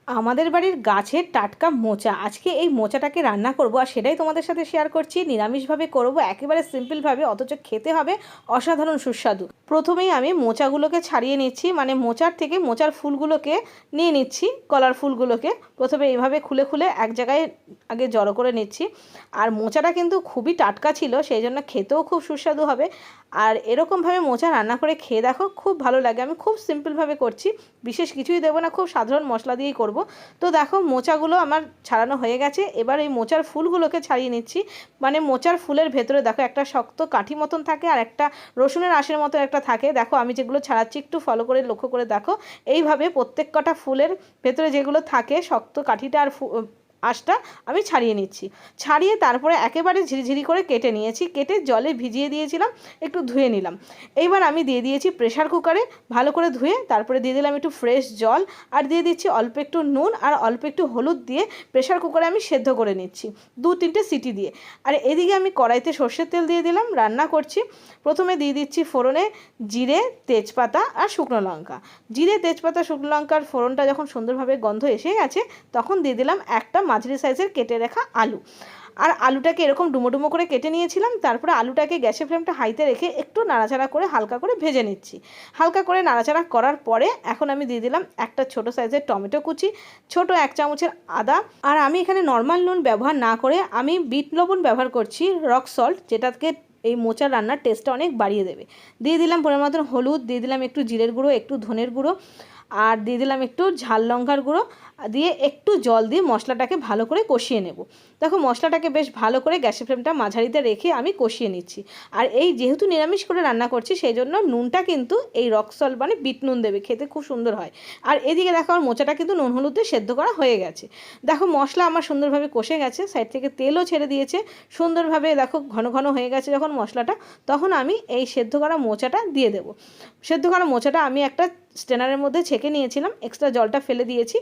আমাদের বাড়ির গাছের টাটকা মোচা, আজকে এই মোচাটাকে রান্না করব আর সেটাই তোমাদের সাথে শেয়ার করছি। নিরামিষভাবে করব, একেবারে সিম্পলভাবে, অথচ খেতে হবে অসাধারণ সুস্বাদু। প্রথমেই আমি মোচাগুলোকে ছাড়িয়ে নিচ্ছি, মানে মোচার থেকে মোচার ফুলগুলোকে নিয়ে নিচ্ছি। কলার ফুলগুলোকে প্রথমে এইভাবে খুলে খুলে এক জায়গায় আগে জড়ো করে নিচ্ছি। আর মোচাটা কিন্তু খুবই টাটকা ছিল, সেই জন্য খেতেও খুব সুস্বাদু হবে। আর এরকমভাবে মোচা রান্না করে খেয়ে দেখো, খুব ভালো লাগে। আমি খুব সিম্পলভাবে করছি, বিশেষ কিছুই দেবো না, খুব সাধারণ মশলা দিয়েই করব। তো দেখো মোচাগুলো আমার ছাড়ানো হয়ে গেছে। এবার এই মোচার ফুলগুলোকে ছাড়িয়ে নিচ্ছি। মানে মোচার ফুলের ভেতরে দেখো একটা শক্ত কাঠি মতন থাকে আর একটা রসুনের আঁশের মতো একটা থাকে। দেখো আমি যেগুলো ছাড়াচ্ছি একটু ফলো করে লক্ষ্য করে দেখো, এইভাবে প্রত্যেক কটা ফুলের ভেতরে যেগুলো থাকে শক্ত কাঠিটা আর আঁশটা আমি ছাড়িয়ে নিচ্ছি। ছাড়িয়ে তারপরে একেবারে ঝিরিঝিরি করে কেটে নিয়েছি। কেটে জলে ভিজিয়ে দিয়েছিলাম, একটু ধুয়ে নিলাম। এইবার আমি দিয়ে দিয়েছি প্রেশার কুকারে, ভালো করে ধুয়ে তারপরে দিয়ে দিলাম একটু ফ্রেশ জল, আর দিয়ে দিচ্ছি অল্প একটু নুন আর অল্প একটু হলুদ দিয়ে প্রেশার কুকারে আমি সেদ্ধ করে নিচ্ছি 2-3টে সিটি দিয়ে। আর এদিকে আমি কড়াইতে সর্ষের তেল দিয়ে দিলাম, রান্না করছি। প্রথমে দিয়ে দিচ্ছি ফোড়নে জিরে, তেজপাতা আর শুকনো লঙ্কা। জিরে, তেজপাতা, শুকনো লঙ্কার ফোড়নটা যখন সুন্দরভাবে গন্ধ এসে গেছে, তখন দিয়ে দিলাম একটা মাঝারি সাইজের কেটে রাখা আলু। আর আলুটাকে এরকম ডুমো ডুমো করে কেটে নিয়েছিলাম। তারপরে আলুটাকে গ্যাসের ফ্লেমটা হাইতে রেখে একটু নাড়াচাড়া করে হালকা করে ভেজে নিচ্ছি। হালকা করে নাড়াচাড়া করার পরে এখন আমি দিয়ে দিলাম একটা ছোটো সাইজের টমেটো কুচি, ছোটো 1 চামচের আদা। আর আমি এখানে নর্মাল নুন ব্যবহার না করে আমি বিট লবণ ব্যবহার করছি, রক সল্ট, যেটাকে এই মোচার রান্নার টেস্টটা অনেক বাড়িয়ে দেবে। দিয়ে দিলাম পরিমাণ মতন হলুদ, দিয়ে দিলাম একটু জিরের গুঁড়ো, একটু ধনের গুঁড়ো, আর দিয়ে দিলাম একটু ঝাল লঙ্কার গুঁড়ো, দিয়ে একটু জল দিয়ে মশলাটাকে ভালো করে কষিয়ে নেব। দেখো মশলাটাকে বেশ ভালো করে গ্যাসের ফ্লেমটা মাঝারিতে রেখে আমি কষিয়ে নিচ্ছি। আর এই যেহেতু নিরামিষ করে রান্না করছি, সেই জন্য নুনটা কিন্তু এই রক সল্ট মানে বিট নুন দেবে, খেতে খুব সুন্দর হয়। আর এদিকে দেখো আমার মোচাটা কিন্তু নুন হলুদ দিয়ে সেদ্ধ করা হয়ে গেছে। দেখো মশলা আমার সুন্দরভাবে কষে গেছে, সাইড থেকে তেলও ছেড়ে দিয়েছে সুন্দরভাবে। দেখো ঘন ঘন হয়ে গেছে যখন মশলাটা, তখন আমি এই সেদ্ধ করা মোচাটা দিয়ে দেবো। সেদ্ধ করা মোচাটা আমি একটা স্ট্রেনারের মধ্যে ছেঁকে নিয়েছিলাম, এক্সট্রা জলটা ফেলে দিয়েছি।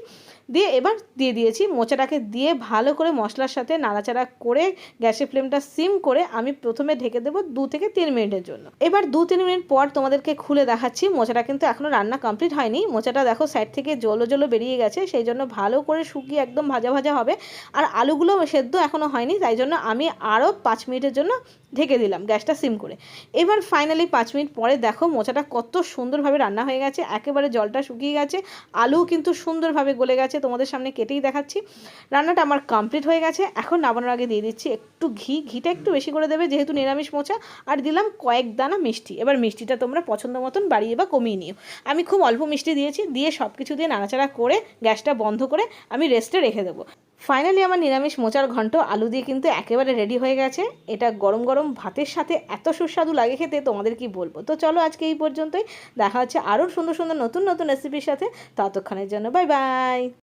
দিয়ে এবার দিয়ে দিয়েছি মোচাটাকে, দিয়ে ভালো করে মশলার সাথে নাড়াচাড়া করে গ্যাসের ফ্লেমটা সিম করে আমি প্রথমে ঢেকে দেবো 2 থেকে 3 মিনিটের জন্য। এবার 2-3 মিনিট পর তোমাদেরকে খুলে দেখাচ্ছি। মোচাটা কিন্তু এখনও রান্না কমপ্লিট হয়নি। মোচাটা দেখো সাইড থেকে জলো জলো বেরিয়ে গেছে, সেই জন্য ভালো করে শুকিয়ে একদম ভাজা ভাজা হবে। আর আলুগুলো সেদ্ধ এখনও হয়নি, তাই জন্য আমি আরও 5 মিনিটের জন্য ঢেকে দিলাম গ্যাসটা সিম করে। এবার ফাইনালি 5 মিনিট পরে দেখো মোচাটা কত সুন্দরভাবে রান্না হয়ে গেছে, একেবারে জলটা শুকিয়ে গেছে, আলু কিন্তু সুন্দরভাবে গলে গেছে। তোমাদের সামনে কেটেই দেখাচ্ছি। রান্নাটা আমার কমপ্লিট হয়ে গেছে। এখন নামানোর আগে দিয়ে দিচ্ছি একটু ঘিটা একটু বেশি করে দেবে যেহেতু নিরামিষ মোচা। আর দিলাম কয়েক দানা মিষ্টি। এবার মিষ্টিটা তোমরা পছন্দ মতন বাড়িয়ে বা কমিয়ে নিও। আমি খুব অল্প মিষ্টি দিয়েছি। দিয়ে সব কিছু দিয়ে নাড়াচাড়া করে গ্যাসটা বন্ধ করে আমি রেস্টে রেখে দেবো। ফাইনালি আমার নিরামিষ মোচার ঘন্ট আলু দিয়ে কিন্তু একেবারে রেডি হয়ে গেছে। এটা গরম গরম ভাতের সাথে এত সুস্বাদু লাগে খেতে, তোমাদের কি বলবো। তো চলো আজকে এই পর্যন্তই, দেখা হচ্ছে আরও সুন্দর সুন্দর নতুন নতুন রেসিপির সাথে। ততক্ষণের জন্য বাই বাই।